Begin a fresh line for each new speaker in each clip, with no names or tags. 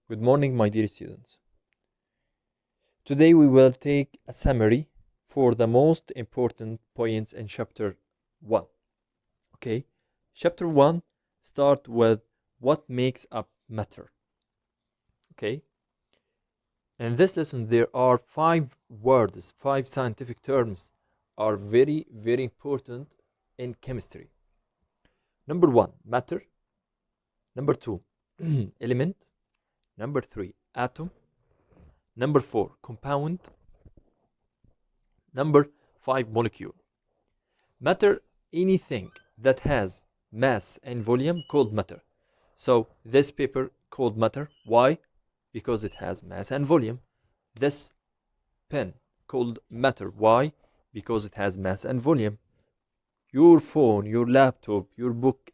Good morning, my dear students. Today we will take a summary for the most important points in chapter 1. Okay, chapter 1 start with what makes up matter. Okay, in this lesson there are 5 words, 5 scientific terms are very important in chemistry. Number 1, matter. Number 2, element. Number 3, atom. Number 4, compound. Number 5, molecule. Matter, anything that has mass and volume called matter. So this paper called matter. Why? Because it has mass and volume. This pen called matter. Why? Because it has mass and volume. Your phone, your laptop, your book,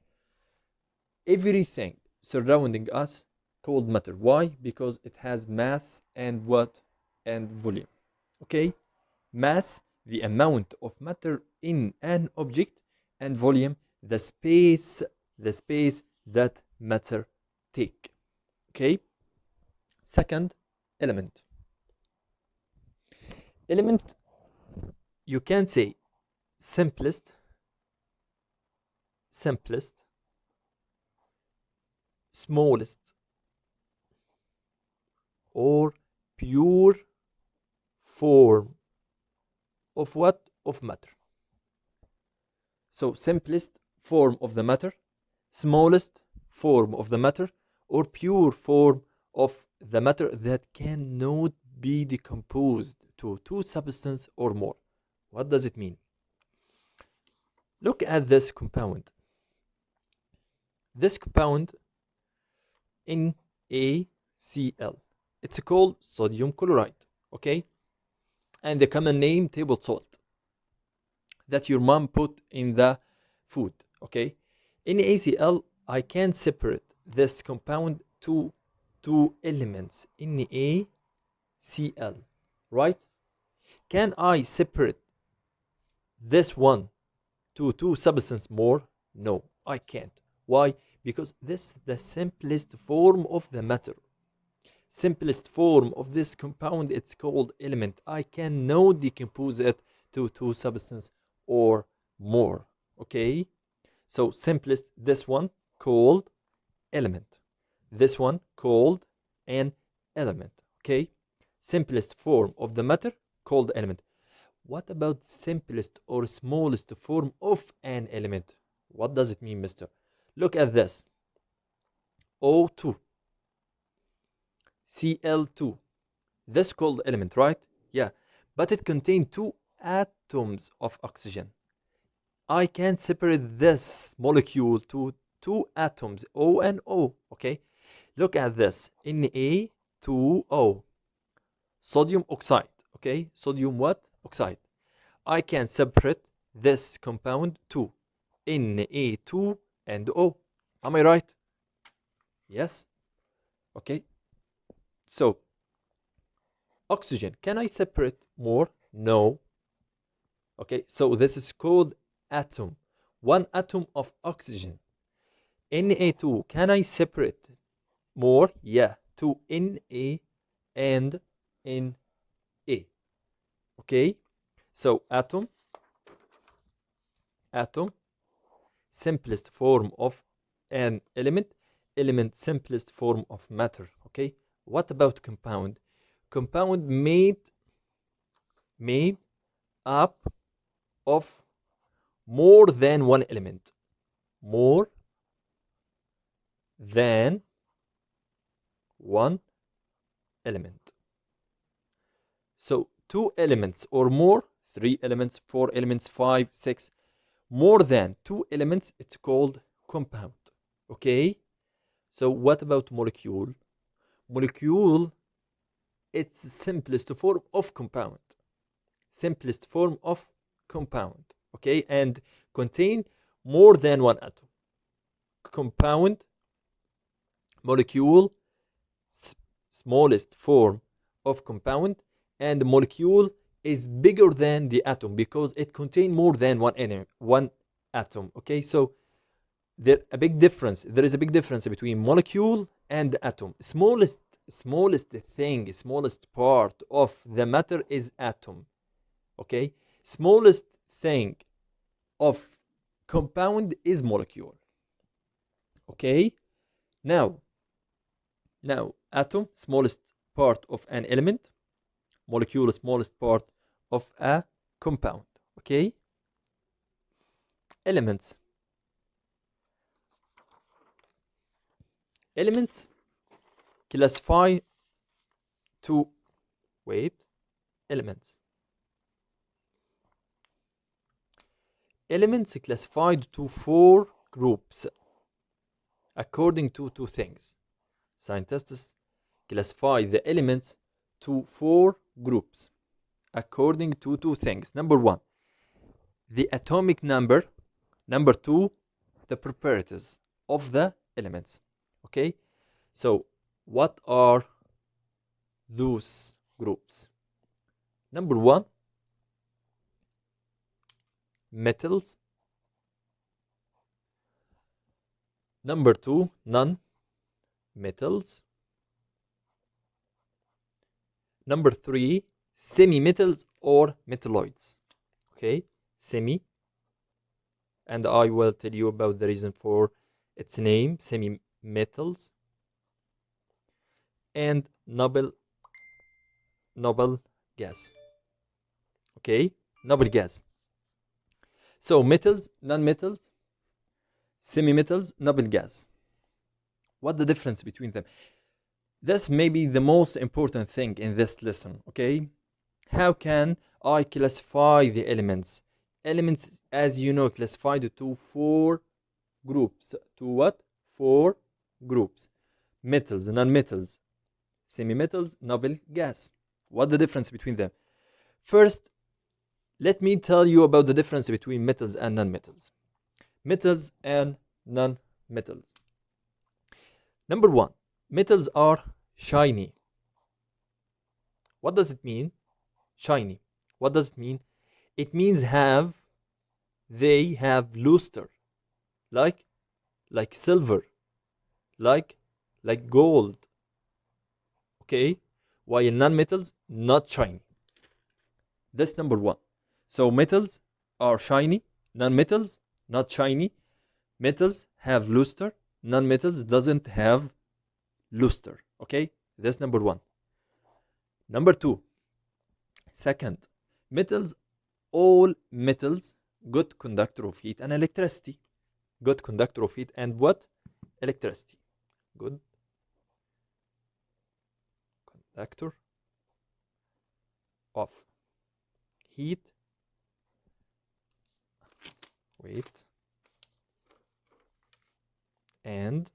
everything surrounding us called matter. Why? Because it has mass and what? And volume. Okay? Mass, the amount of matter in an object, and volume, the space that matter take. Okay? Second, element. Element, you can say simplest, smallest, or pure form of what? Of matter. So simplest form of the matter, smallest form of the matter, or pure form of the matter that cannot be decomposed to two substances or more. What does it mean? Look at this compound. This compound, NaCl. It's called sodium chloride, okay? And the common name, table salt, that your mom put in the food, okay? NaCl, I can separate this compound to two elements, NaCl, right? Can I separate this one to two substances more? No, I can't. Why? Because this is the simplest form of the matter. Simplest form of this compound, it's called element. I cannot decompose it to two substances or more. Okay? So simplest, this one called element. This one called an element. Okay? Simplest form of the matter called element. What about simplest or smallest form of an element? What does it mean, mister? Look at this. O2. Cl2. This called element, right? Yeah. But it contains two atoms of oxygen. I can separate this molecule to two atoms, O and O. Okay? Look at this. Na2O. Sodium oxide. Okay? Sodium what? Oxide. I can separate this compound to Na2 and O. Am I right? Yes? Okay? So, oxygen, can I separate more? No. Okay, so this is called atom. One atom of oxygen. Na2, can I separate more? Yeah, to Na and Na. Okay, so atom, simplest form of an element, simplest form of matter. Okay, what about compound? Compound made up of more than one element. More than one element. So 2 elements or more, 3 elements, 4 elements, 5, 6, more than 2 elements, it's called compound. Okay? So what about molecule? Molecule, it's the simplest form of compound. Simplest form of compound. Okay? And contain more than one atom. Compound, molecule, smallest form of compound, and molecule is bigger than the atom because it contains more than one atom. Okay, so there is a big difference between molecule and atom. Smallest smallest thing, smallest part of the matter is atom. Okay, smallest thing of compound is molecule. Okay, now atom, smallest part of an element, molecule, smallest part of a compound. Okay, elements classify to elements classified to 4 groups according to 2 things. Scientists classify the elements to 4 groups according to 2 things. Number 1, the atomic number. Number 2, the properties of the elements. Okay, so what are those groups? Number 1, metals. Number 2, non-metals. Number 3, semi-metals or metalloids. Okay, semi, and I will tell you about the reason for its name, semi-metals. And noble gas. Okay, noble gas. So metals, non-metals, semi-metals, noble gas. What the difference between them? This may be the most important thing in this lesson. Okay, how can I classify the elements? Elements, as you know, classified to 4 groups. To what? 4 groups: metals, non-metals, semi-metals, noble gas. What the difference between them? First, let me tell you about the difference between metals and non-metals. Metals and non-metals. Number 1, metals are shiny. What does it mean? Shiny. What does it mean? It means they have luster, like silver, like gold. Okay, while non-metals not shiny. That's number 1. So metals are shiny, non-metals not shiny. Metals have luster, non-metals doesn't have luster. Okay, that's number 1. Number 2, second, metals, all metals, good conductor of heat and electricity. Good conductor of heat and what? Electricity. Good conductor of heat, and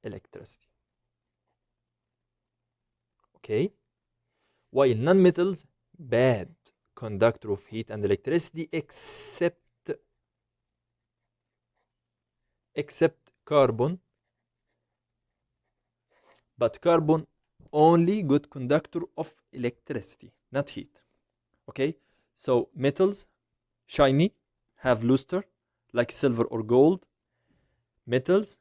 electricity. Okay, while non-metals, bad conductor of heat and electricity, except carbon. But carbon only good conductor of electricity, not heat. Okay, so metals shiny, have luster like silver or gold. Metals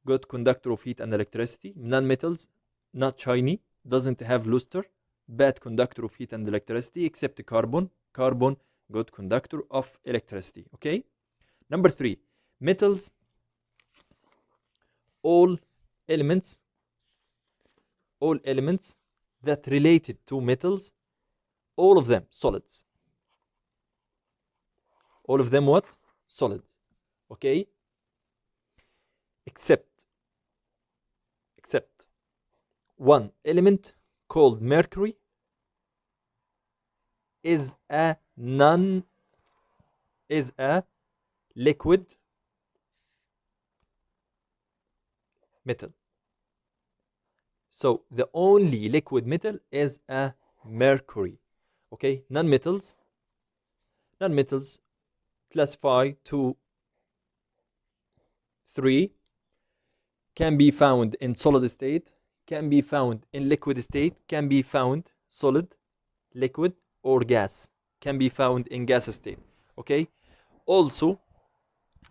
good conductor of heat and electricity. Non-metals not shiny, doesn't have luster, bad conductor of heat and electricity, except carbon. Carbon good conductor of electricity. Okay, number 3, metals, all elements that related to metals, all of them solids. All of them what? Solids. Okay, except one element called mercury is a liquid metal. So the only liquid metal is a mercury. Okay, non-metals classify to 3: can be found in solid state, can be found in liquid state, can be found solid, liquid, or gas, can be found in gas state. Okay, also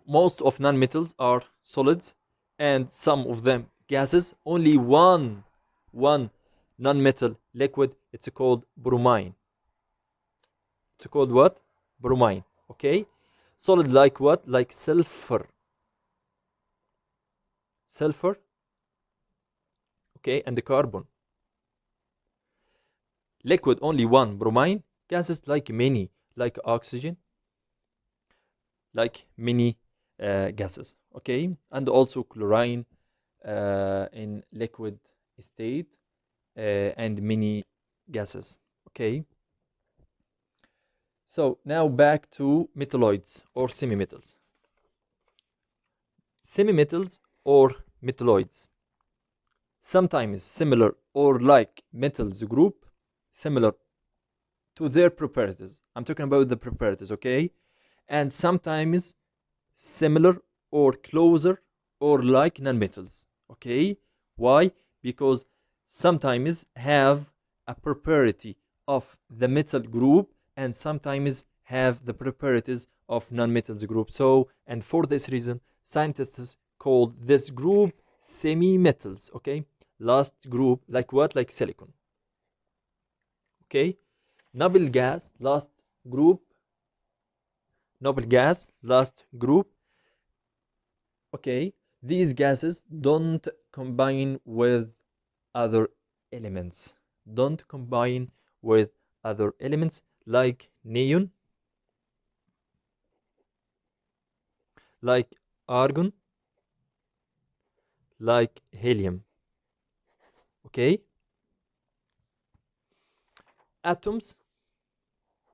most of non-metals are solids and some of them gases. Only one one non-metal liquid, it's called bromine. It's called what? Bromine. Okay. Solid like what? Like sulfur. Sulfur. Okay, and the carbon. Liquid only one, bromine. Gases like many, like oxygen, like many gases. Okay, and also chlorine in liquid state, and many gases. Okay. So now back to metalloids or semi-metals. Semi-metals or metalloids, sometimes similar or like metals group, similar to their properties. I'm talking about the properties, okay? And sometimes similar or closer or like non-metals, okay? Why? Because sometimes have a property of the metal group and sometimes have the properties of non-metals group. So, and for this reason, scientists call this group semi-metals, okay? Last group, like what? Like silicon, okay? Noble gas, last group. Noble gas, last group. Okay, these gases don't combine with other elements. Don't combine with other elements like neon, like argon, like helium. Okay? Atoms,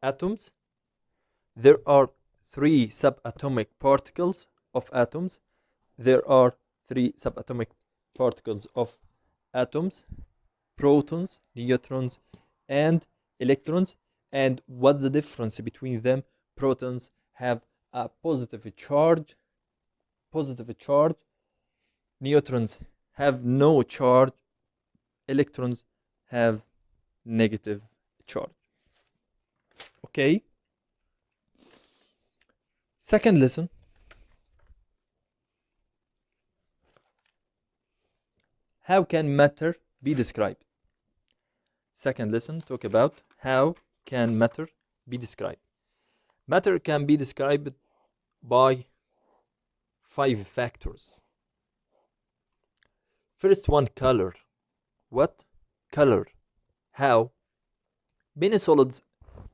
atoms, there are three subatomic particles of atoms. There are three subatomic particles of atoms: protons, neutrons, and electrons. And what the difference between them? Protons have a positive charge, neutrons have no charge, electrons have negative charge. Okay. Second lesson, how can matter be described? Second lesson, talk about how can matter be described. Matter can be described by 5 factors. First one, color. What? Color. How? Many solids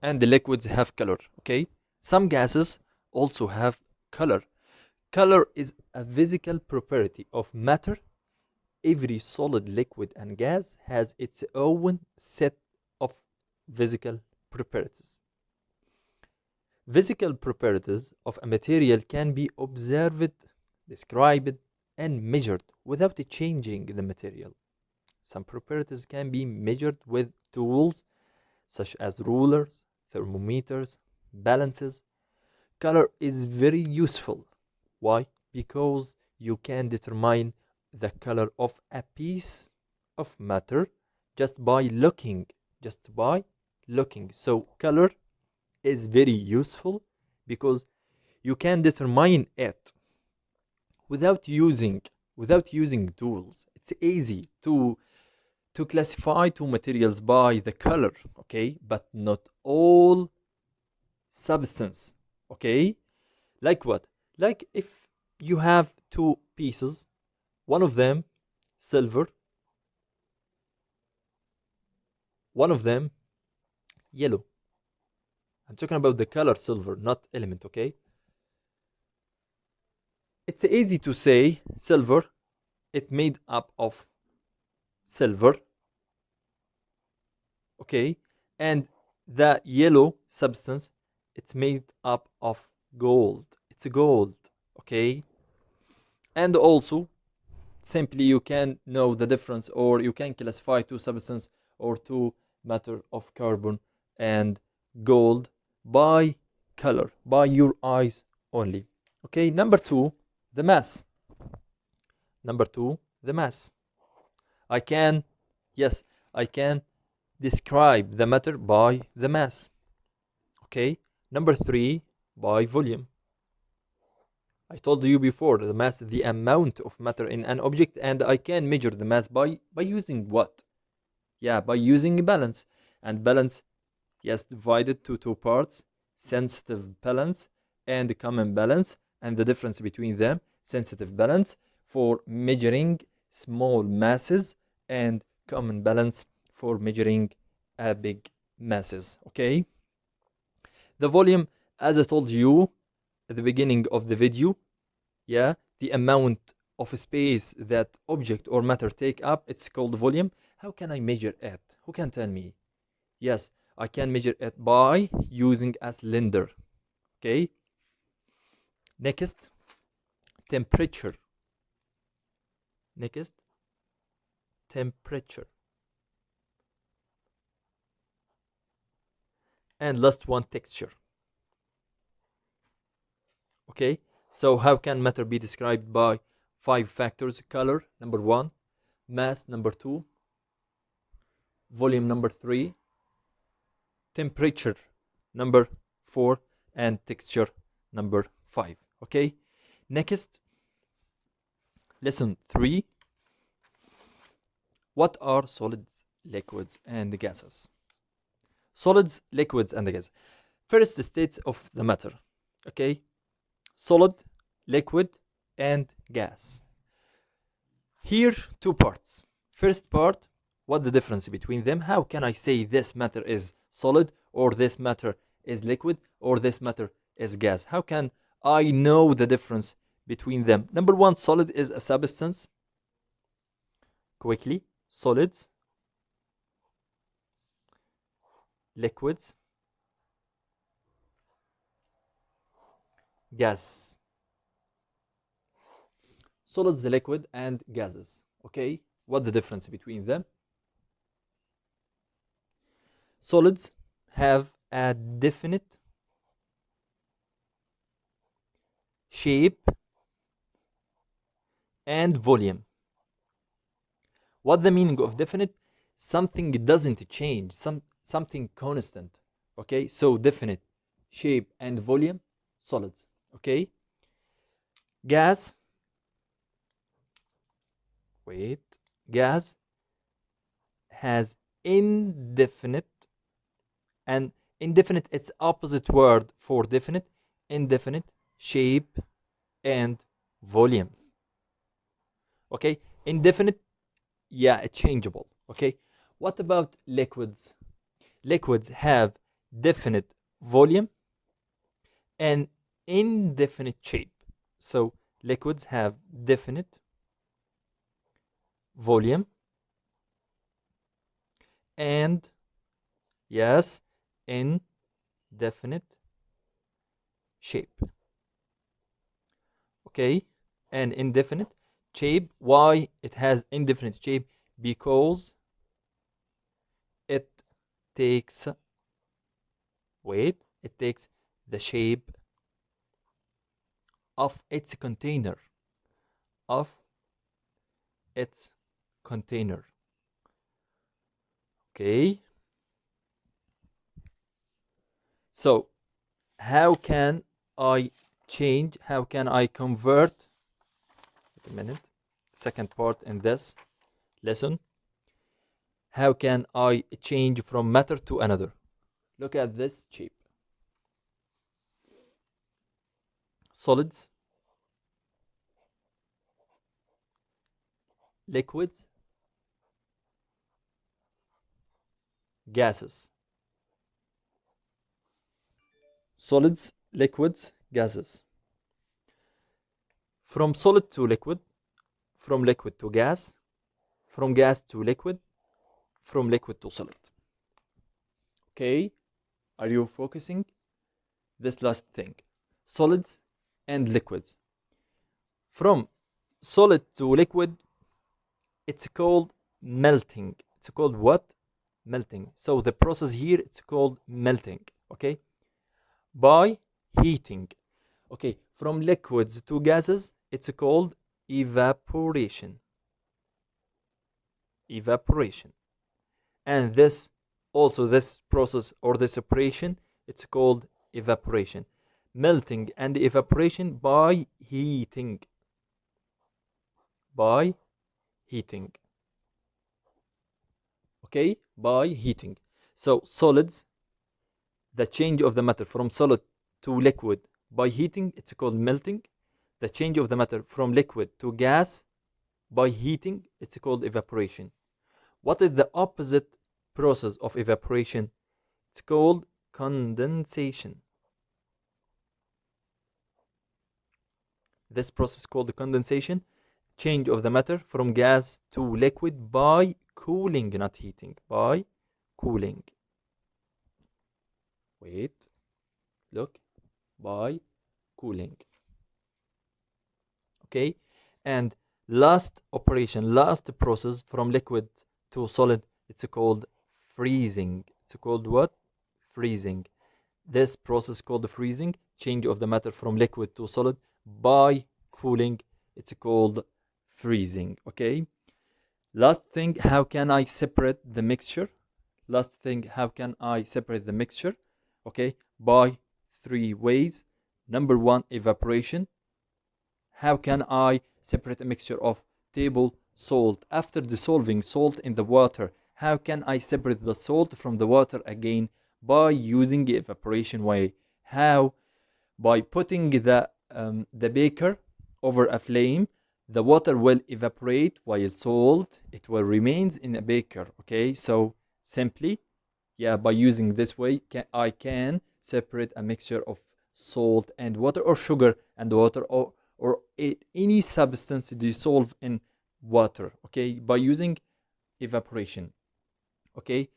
and the liquids have color, okay? Some gases also have color. Color is a physical property of matter. Every solid, liquid, and gas has its own set of physical properties. Physical properties of a material can be observed, described, and measured without changing the material. Some properties can be measured with tools such as rulers, thermometers, balances. Color is very useful. Why? Because you can determine the color of a piece of matter just by looking. So color is very useful because you can determine it without using tools. It's easy to classify two materials by the color, okay? But not all substance, okay? Like what? Like if you have two pieces, one of them silver, one of them yellow. I'm talking about the color silver, not element, okay? It's easy to say silver, it made up of silver, okay? And the yellow substance, it's made up of gold. It's gold, okay? And also, simply you can know the difference, or you can classify two substances or two matter of carbon and gold by color, by your eyes only. Okay, number two, the mass. Number two, the mass. I can describe the matter by the mass. Okay, number three, by volume. I told you before, the mass is the amount of matter in an object, and I can measure the mass by using what? Yeah, by using balance. And balance, yes, divided to two parts, sensitive balance and common balance, and the difference between them, sensitive balance for measuring small masses and common balance for measuring big masses. Okay, the volume, as I told you at the beginning of the video, yeah, the amount of space that object or matter take up, it's called volume. How can I measure it? Who can tell me? Yes, I can measure it by using a cylinder. Okay, next, temperature. Next, temperature. And last one, texture. Okay, so how can matter be described by 5 factors? Color, number 1, mass, number 2, volume, number 3, temperature, number 4, and texture, number 5. Okay, next, lesson 3. What are solids, liquids, and gases? Solids, liquids, and gases. First states of the matter. Okay, solid, liquid, and gas. Here, 2 parts. First part, what the difference between them? How can I say this matter is solid, or this matter is liquid, or this matter is gas? How can I know the difference between them? Number 1, solid is a substance. Quickly, solids, liquids, gas. Solids, liquid, and gases. Okay, what the difference between them? Solids have a definite shape and volume. What the meaning of definite? Something doesn't change, something constant. Okay, so definite shape and volume, solids. Okay, gas, gas has indefinite, and indefinite, it's opposite word for definite, indefinite shape and volume. Okay, indefinite, yeah, it's changeable. Okay, what about liquids? Liquids have definite volume and indefinite shape. So liquids have definite volume and, yes, indefinite shape. Okay, and indefinite shape. Why it has indefinite shape? Because it takes, it takes the shape of its container, of its container. Okay, so how can I change, how can I convert, wait a minute, second part in this lesson, how can I change from matter to another? Look at this shape. Solids, liquids, gases. Solids, liquids, gases. From solid to liquid, from liquid to gas, from gas to liquid, from liquid to solid. Okay, are you focusing? This last thing, solids and liquids. From solid to liquid, it's called melting. It's called what? Melting. So the process here, it's called melting. Okay, by heating. Okay, from liquids to gases, it's called evaporation. Evaporation. And this also, this process or this operation, it's called evaporation. Melting and evaporation by heating. By heating. okay, by heating. So solids, the change of the matter from solid to liquid by heating, it's called melting. The change of the matter from liquid to gas by heating, it's called evaporation. What is the opposite process of evaporation? It's called condensation. This process is called condensation, change of the matter from gas to liquid by cooling, not heating, by cooling. Wait, look, by cooling. Okay, and last operation, last process from liquid to solid, it's called freezing. It's called what? Freezing. This process called freezing, change of the matter from liquid to solid by cooling, it's called freezing. Okay, last thing, how can I separate the mixture? Last thing, how can I separate the mixture? Okay, by 3 ways. Number 1, evaporation. How can I separate a mixture of table salt after dissolving salt in the water? How can I separate the salt from the water again? By using the evaporation way. How? By putting the beaker over a flame, the water will evaporate while salt, it will remains in a beaker. Okay, so simply, yeah, by using this way, I can separate a mixture of salt and water, or sugar and water, or any substance dissolved in water. Okay, by using evaporation. Okay,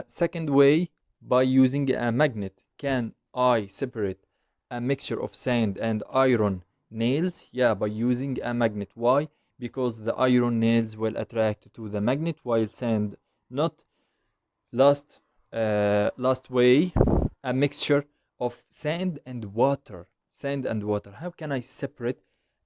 second way, by using a magnet, can I separate a mixture of sand and iron nails? Yeah, by using a magnet. Why? Because the iron nails will attract to the magnet while sand not. Last way, a mixture of sand and water. Sand and water. How can I separate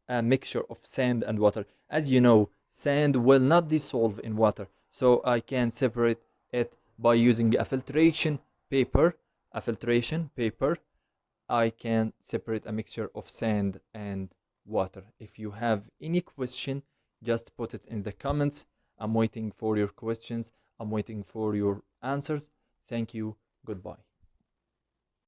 a mixture of sand and water? As you know, sand will not dissolve in water, so I can separate it by using a filtration paper. A filtration paper, I can separate a mixture of sand and water. If you have any question, just put it in the comments. I'm waiting for your questions. I'm waiting for your answers. Thank you. Goodbye.